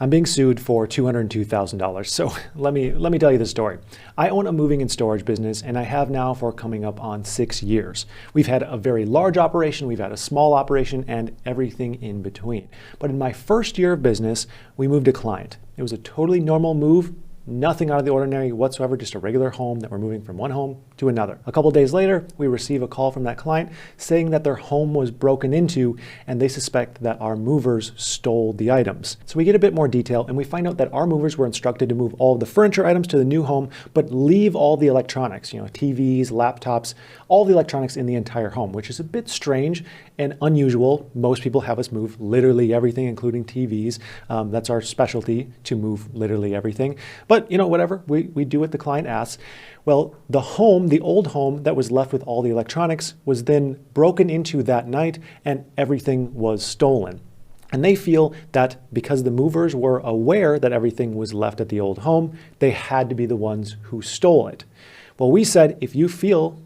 I'm being sued for $202,000. So let me tell you the story. I own a moving and storage business, and I have now for coming up on 6 years. We've had a very large operation, we've had a small operation, and everything in between. But in my first year of business, we moved a client. It was a totally normal move. Nothing out of the ordinary whatsoever, just a regular home that we're moving from one home to another. A couple days later, we receive a call from that client saying that their home was broken into and they suspect that our movers stole the items. So we get a bit more detail and we find out that our movers were instructed to move all of the furniture items to the new home, but leave all the electronics, TVs, laptops, all the electronics in the entire home, which is a bit strange and unusual. Most people have us move literally everything, including TVs. That's our specialty, to move literally everything. But whatever, we do what the client asks. Well, the old home that was left with all the electronics was then broken into that night and everything was stolen. And they feel that because the movers were aware that everything was left at the old home, they had to be the ones who stole it. Well, we said, if you feel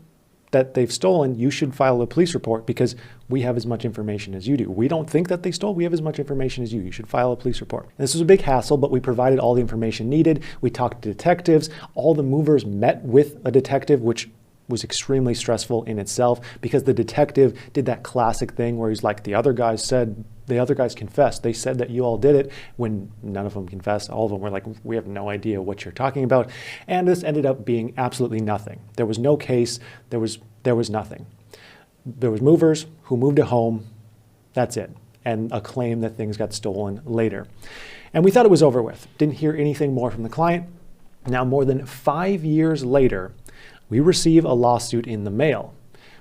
that they've stolen, you should file a police report because we have as much information as you do. We don't think that they stole, we have as much information as you. You should file a police report. And this was a big hassle, but we provided all the information needed. We talked to detectives. All the movers met with a detective, which was extremely stressful in itself because the detective did that classic thing where he's like, the other guys confessed. They said that you all did it, when none of them confessed. All of them were like, we have no idea what you're talking about. And this ended up being absolutely nothing. There was no case. There was nothing. There was movers who moved a home. That's it. And a claim that things got stolen later. And we thought it was over with. Didn't hear anything more from the client. Now, more than 5 years later, we receive a lawsuit in the mail.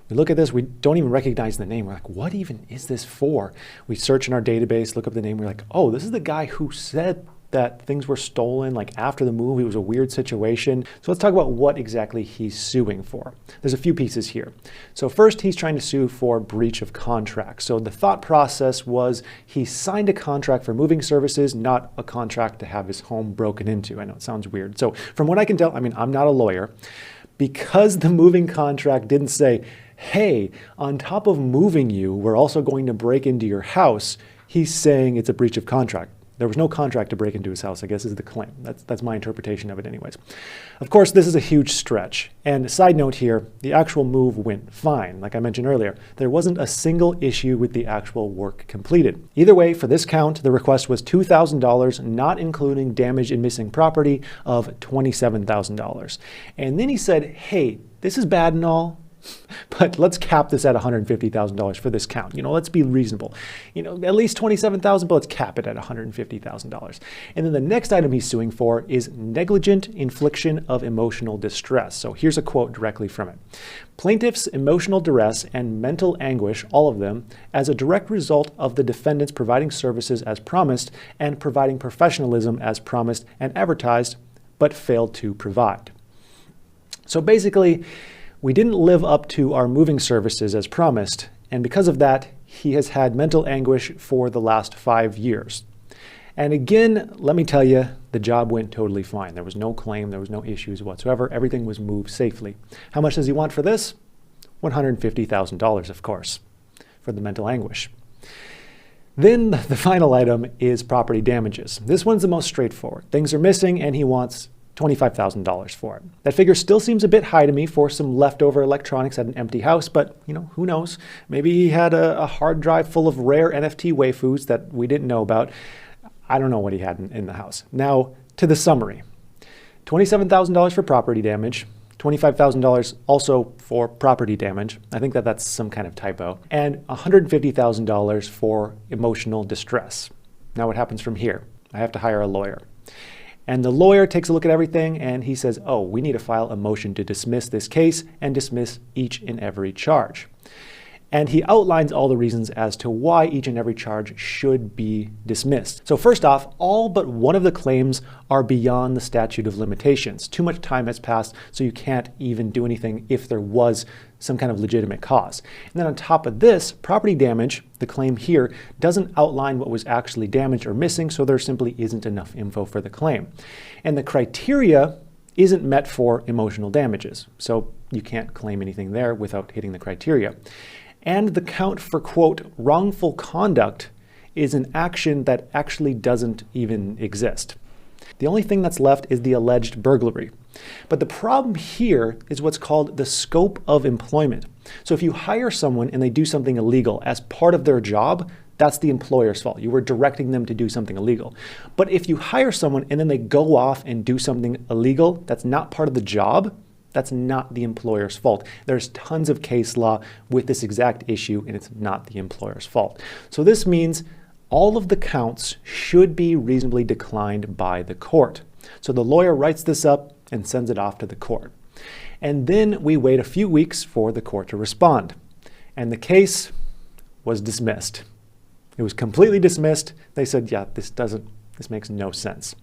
We look at this, we don't even recognize the name. We're like, what even is this for? We search in our database, look up the name. We're like, oh, this is the guy who said that things were stolen after the move. It was a weird situation. So let's talk about what exactly he's suing for. There's a few pieces here. So first, he's trying to sue for breach of contract. So the thought process was he signed a contract for moving services, not a contract to have his home broken into. I know it sounds weird. So from what I can tell, I'm not a lawyer. Because the moving contract didn't say, hey, on top of moving you, we're also going to break into your house, he's saying it's a breach of contract. There was no contract to break into his house, I guess, is the claim. That's my interpretation of it anyways. Of course, this is a huge stretch. And side note here, the actual move went fine. Like I mentioned earlier, there wasn't a single issue with the actual work completed. Either way, for this count, the request was $2,000, not including damage and missing property of $27,000. And then he said, hey, this is bad and all, but let's cap this at $150,000 for this count. Let's be reasonable. At least $27,000, but let's cap it at $150,000. And then the next item he's suing for is negligent infliction of emotional distress. So here's a quote directly from it. Plaintiff's emotional duress and mental anguish, all of them, as a direct result of the defendants providing services as promised and providing professionalism as promised and advertised, but failed to provide. So basically, we didn't live up to our moving services as promised, and because of that, he has had mental anguish for the last 5 years. And again, let me tell you, the job went totally fine. There was no claim, there was no issues whatsoever. Everything was moved safely. How much does he want for this? $150,000, of course, for the mental anguish. Then the final item is property damages. This one's the most straightforward. Things are missing, and he wants $25,000 for it. That figure still seems a bit high to me for some leftover electronics at an empty house, but who knows? Maybe he had a hard drive full of rare NFT waifus that we didn't know about. I don't know what he had in the house. Now, to the summary. $27,000 for property damage, $25,000 also for property damage. I think that's some kind of typo. And $150,000 for emotional distress. Now what happens from here? I have to hire a lawyer. And the lawyer takes a look at everything and he says, oh, we need to file a motion to dismiss this case and dismiss each and every charge. And he outlines all the reasons as to why each and every charge should be dismissed. So first off, all but one of the claims are beyond the statute of limitations. Too much time has passed, so you can't even do anything if there was some kind of legitimate cause. And then on top of this, property damage, the claim here, doesn't outline what was actually damaged or missing, so there simply isn't enough info for the claim. And the criteria isn't met for emotional damages, so you can't claim anything there without hitting the criteria. And the count for, quote, wrongful conduct is an action that actually doesn't even exist. The only thing that's left is the alleged burglary. But the problem here is what's called the scope of employment. So if you hire someone and they do something illegal as part of their job, that's the employer's fault. You were directing them to do something illegal. But if you hire someone and then they go off and do something illegal that's not part of the job, that's not the employer's fault. There's tons of case law with this exact issue, and it's not the employer's fault. So this means all of the counts should be reasonably declined by the court. So the lawyer writes this up and sends it off to the court. And then we wait a few weeks for the court to respond. And the case was dismissed. It was completely dismissed. They said, yeah, this makes no sense.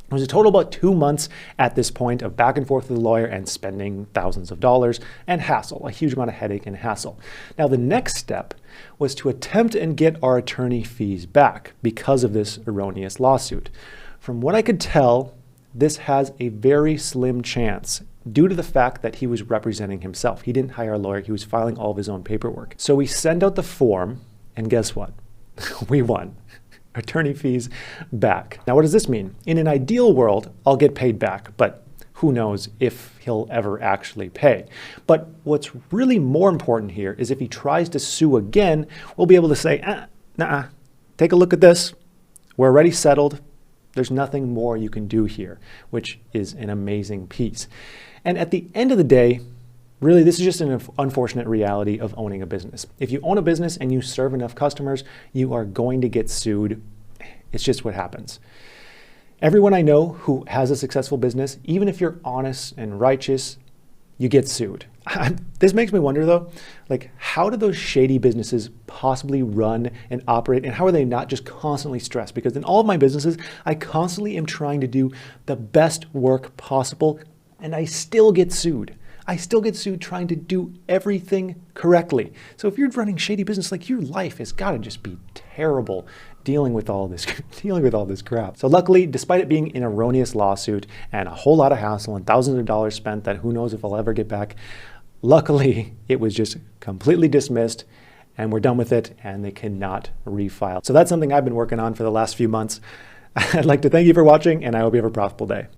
It was a total about 2 months at this point of back and forth with the lawyer and spending thousands of dollars and hassle, a huge amount of headache and hassle. Now, the next step was to attempt and get our attorney fees back because of this erroneous lawsuit. From what I could tell, this has a very slim chance due to the fact that he was representing himself. He didn't hire a lawyer. He was filing all of his own paperwork. So we send out the form, and guess what? We won. Attorney fees back. Now, what does this mean? In an ideal world, I'll get paid back, but who knows if he'll ever actually pay. But what's really more important here is if he tries to sue again, we'll be able to say, nah, take a look at this. We're already settled. There's nothing more you can do here, which is an amazing piece. And at the end of the day, really, this is just an unfortunate reality of owning a business. If you own a business and you serve enough customers, you are going to get sued. It's just what happens. Everyone I know who has a successful business, even if you're honest and righteous, you get sued. This makes me wonder though, like how do those shady businesses possibly run and operate, and how are they not just constantly stressed? Because in all of my businesses, I constantly am trying to do the best work possible, and I still get sued. I still get sued trying to do everything correctly. So if you're running shady business, like your life has got to just be terrible dealing with all this crap. So luckily, despite it being an erroneous lawsuit and a whole lot of hassle and thousands of dollars spent that who knows if I'll ever get back, luckily it was just completely dismissed and we're done with it and they cannot refile. So that's something I've been working on for the last few months. I'd like to thank you for watching and I hope you have a profitable day.